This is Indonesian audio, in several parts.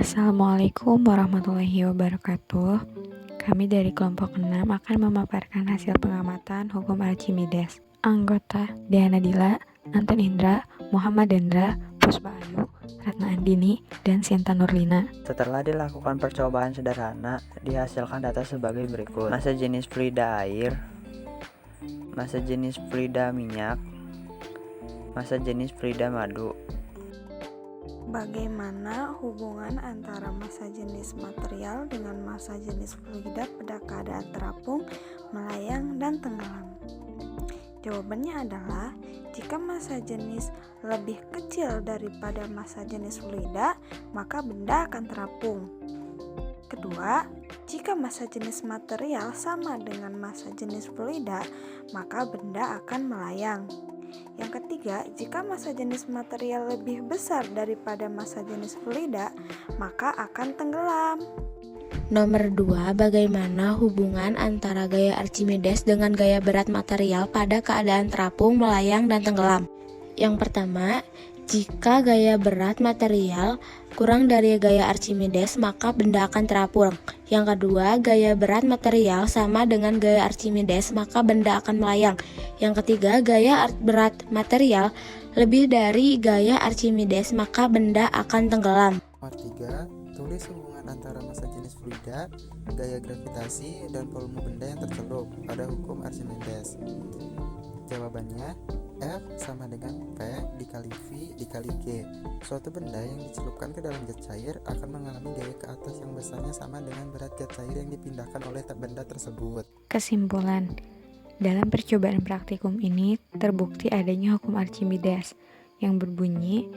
Assalamualaikum warahmatullahi wabarakatuh. Kami dari kelompok 6 akan memaparkan hasil pengamatan hukum Archimedes. Anggota Diana Dila, Anton Indra, Muhammad Dendra, Puspa Ayu, Ratna Andini, dan Sinta Nurlina. Setelah dilakukan percobaan sederhana, dihasilkan data sebagai berikut. Massa jenis fluida air, massa jenis fluida minyak, massa jenis fluida madu. Bagaimana hubungan antara massa jenis material dengan massa jenis fluida pada keadaan terapung, melayang, dan tenggelam? Jawabannya adalah jika massa jenis lebih kecil daripada massa jenis fluida, maka benda akan terapung. Kedua, jika massa jenis material sama dengan massa jenis fluida, maka benda akan melayang. Yang ketiga, jika massa jenis material lebih besar daripada massa jenis fluida, maka akan tenggelam. Nomor 2, bagaimana hubungan antara gaya Archimedes dengan gaya berat material pada keadaan terapung, melayang, dan tenggelam? Yang pertama, jika gaya berat material kurang dari gaya Archimedes, maka benda akan terapung. Yang kedua, gaya berat material sama dengan gaya Archimedes, maka benda akan melayang. Yang ketiga, gaya berat material lebih dari gaya Archimedes, maka benda akan tenggelam. Nomor 3, tulis hubungan antara massa jenis fluida, gaya gravitasi, dan volume benda yang tercelup pada hukum Archimedes. Jawabannya, F sama dengan P dikali V dikali G. Suatu benda yang dicelupkan ke dalam zat cair akan mengalami gaya ke atas yang besarnya sama dengan berat zat cair yang dipindahkan oleh benda tersebut. Kesimpulan, dalam percobaan praktikum ini terbukti adanya hukum Archimedes yang berbunyi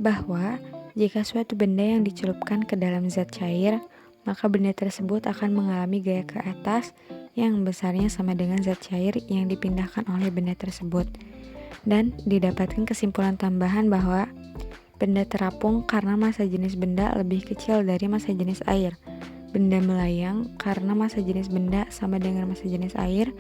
bahwa jika suatu benda yang dicelupkan ke dalam zat cair, maka benda tersebut akan mengalami gaya ke atas yang besarnya sama dengan zat cair yang dipindahkan oleh benda tersebut. Dan didapatkan kesimpulan tambahan bahwa benda terapung karena massa jenis benda lebih kecil dari massa jenis air. Benda melayang karena massa jenis benda sama dengan massa jenis air.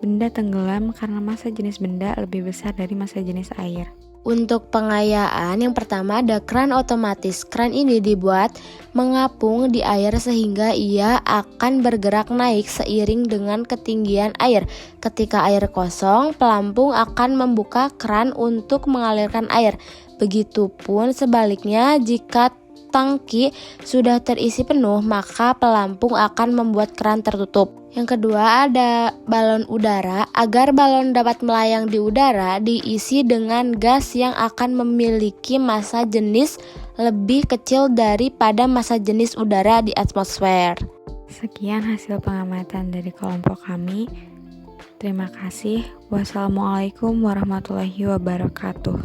Benda tenggelam karena massa jenis benda lebih besar dari massa jenis air. Untuk pengayaan, yang pertama ada kran otomatis. Kran ini dibuat mengapung di air sehingga ia akan bergerak naik seiring dengan ketinggian air. Ketika air kosong, pelampung akan membuka kran untuk mengalirkan air. Begitupun sebaliknya, jika tangki sudah terisi penuh, maka pelampung akan membuat kran tertutup. Yang kedua ada balon udara. Agar balon dapat melayang di udara, diisi dengan gas yang akan memiliki massa jenis lebih kecil daripada massa jenis udara di atmosfer. Sekian hasil pengamatan dari kelompok kami. Terima kasih. Wassalamualaikum warahmatullahi wabarakatuh.